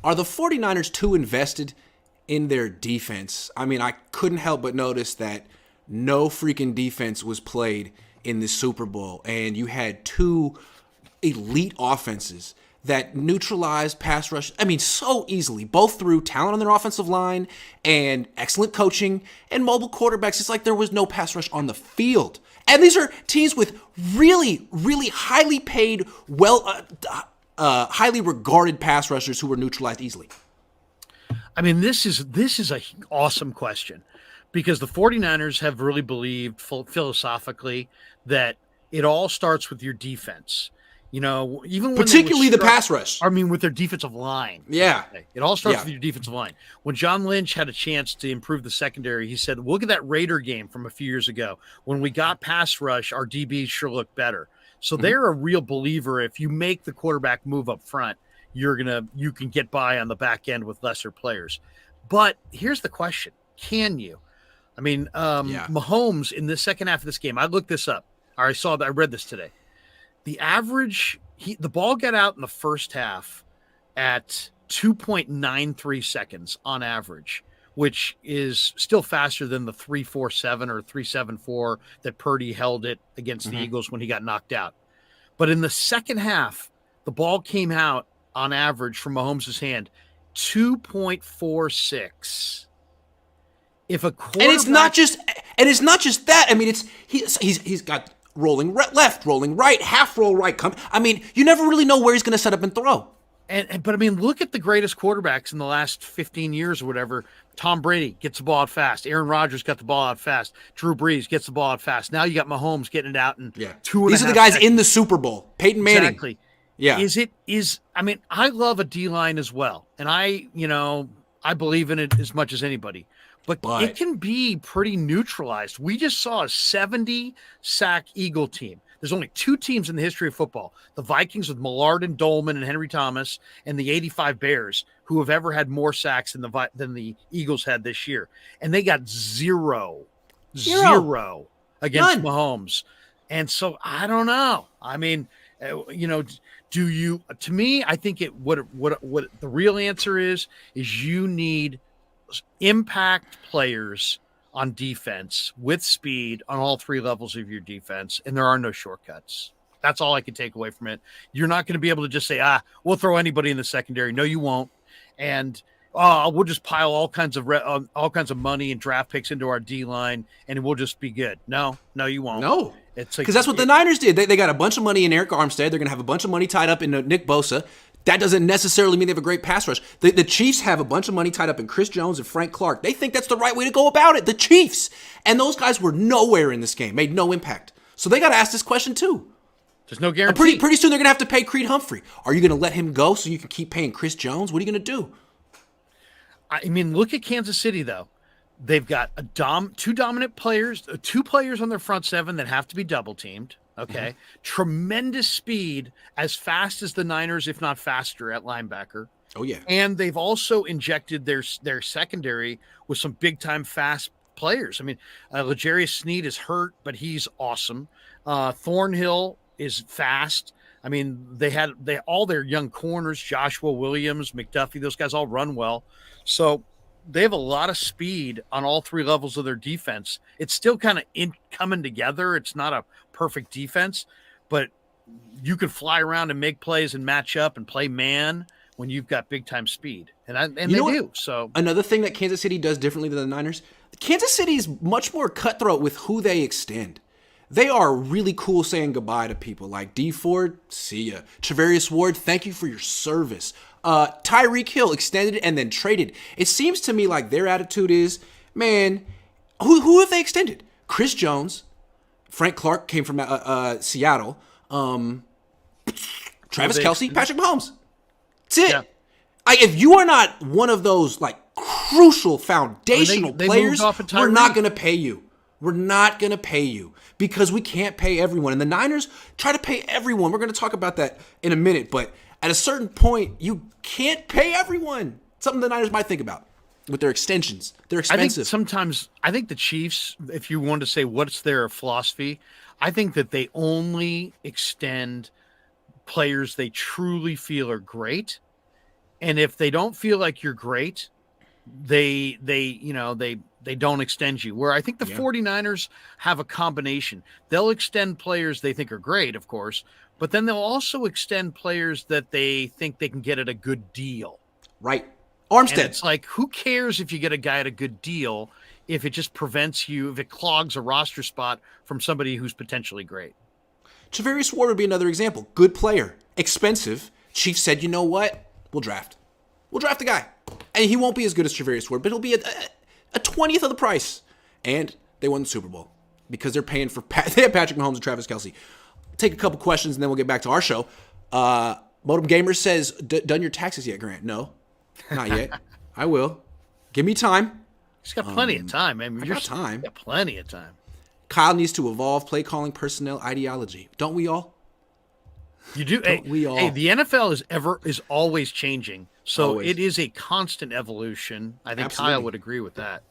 Are the 49ers too invested in their defense? I mean, I couldn't help but notice that no freaking defense was played in this Super Bowl, and you had two elite offenses that neutralized pass rush, I mean, so easily, both through talent on their offensive line and excellent coaching and mobile quarterbacks. It's like there was no pass rush on the field. And these are teams with really, really highly paid, highly regarded pass rushers who were neutralized easily. I mean, this is an awesome question because the 49ers have really believed philosophically that it all starts with your defense. You know, even when particularly the pass rush. I mean, with their defensive line. Yeah. It all starts with your defensive line. When John Lynch had a chance to improve the secondary, he said, look at that Raider game from a few years ago. When we got pass rush, our DBs sure look better. So they're a real believer. If you make the quarterback move up front, you can get by on the back end with lesser players. But here's the question. Can you? I mean, Mahomes in the second half of this game, I looked this up. I read this today. The average, the ball got out in the first half at 2.93 seconds on average, which is still faster than the 3.47 or 3.74 that Purdy held it against the Eagles when he got knocked out. But in the second half, the ball came out on average from Mahomes' hand 2.46. If a quarterback, and it's not just that. I mean, he's got rolling left, rolling right, half roll right. I mean, you never really know where he's going to set up and throw. But I mean, look at the greatest quarterbacks in the last 15 years or whatever. Tom Brady gets the ball out fast. Aaron Rodgers got the ball out fast. Drew Brees gets the ball out fast. Now you got Mahomes getting it out in 2.5 These are the guys in the Super Bowl. Peyton Manning. Exactly. Yeah. I mean, I love a D-line as well. And I believe in it as much as anybody. But it can be pretty neutralized. We just saw a 70-sack Eagle team. There's only two teams in the history of football, the Vikings with Millard and Dolman and Henry Thomas, and the 85 Bears, who have ever had more sacks than the Eagles had this year. And they got zero against Mahomes. And so I don't know. I mean, to me, I think what the real answer is you need impact players on defense with speed on all three levels of your defense, and there are no shortcuts. That's all I can take away from it. You're not going to be able to just say, we'll throw anybody in the secondary. No, you won't. And we'll just pile all kinds of money and draft picks into our D line, and we'll just be good. No, you won't. No, because that's what the Niners did. They got a bunch of money in Eric Armstead. They're going to have a bunch of money tied up in Nick Bosa. That doesn't necessarily mean they have a great pass rush. The Chiefs have a bunch of money tied up in Chris Jones and Frank Clark. They think that's the right way to go about it. The Chiefs. And those guys were nowhere in this game, made no impact. So they got to ask this question too. There's no guarantee. Pretty soon they're going to have to pay Creed Humphrey. Are you going to let him go so you can keep paying Chris Jones? What are you going to do? I mean, look at Kansas City, though. They've got two dominant players, two players on their front seven that have to be double-teamed. Okay. Tremendous speed, as fast as the Niners, if not faster, at linebacker. Oh, yeah. And they've also injected their secondary with some big-time fast players. I mean, L'Jarius Sneed is hurt, but he's awesome. Thornhill is fast. I mean, all their young corners, Joshua Williams, McDuffie, those guys all run well. So they have a lot of speed on all three levels of their defense. It's still kind of coming together. It's not a perfect defense, but you can fly around and make plays and match up and play man when you've got big time speed. And they do. So another thing that Kansas City does differently than the Niners, Kansas City is much more cutthroat with who they extend. They are really cool saying goodbye to people like D Ford, see ya. Travarius Ward, thank you for your service. Tyreek Hill extended and then traded. It seems to me like their attitude is, man, who have they extended? Chris Jones, Frank Clark came from Seattle, Travis Kelce, Patrick Mahomes. That's it. Yeah. If you are not one of those like crucial foundational players, we're not going to pay you. We're not going to pay you because we can't pay everyone. And the Niners try to pay everyone. We're going to talk about that in a minute. But at a certain point, you can't pay everyone. Something the Niners might think about with their extensions. They're expensive. I think the Chiefs, if you want to say what's their philosophy, I think that they only extend players they truly feel are great And if they don't feel like you're great, they don't extend you. Where I think the 49ers have a combination. They'll extend players they think are great, of course, but then they'll also extend players that they think they can get at a good deal. Right. And Armstead. it's like, who cares if you get a guy at a good deal if it just prevents you, if it clogs a roster spot from somebody who's potentially great? Travarius Ward would be another example. Good player. Expensive. Chiefs said, you know what? We'll draft the guy. And he won't be as good as Travarius Ward, but he'll be a 20th of the price. And they won the Super Bowl because they're paying for they have Patrick Mahomes and Travis Kelce. Take a couple questions and then we'll get back to our show. Modem Gamer says, done your taxes yet, Grant? No, not yet. I will. Give me time. He's got plenty of time. I mean, I got time. Got plenty of time. Kyle needs to evolve play calling, personnel, ideology. Don't we all? You do. Hey, the NFL is always changing. So It is a constant evolution. I think Absolutely. Kyle would agree with that.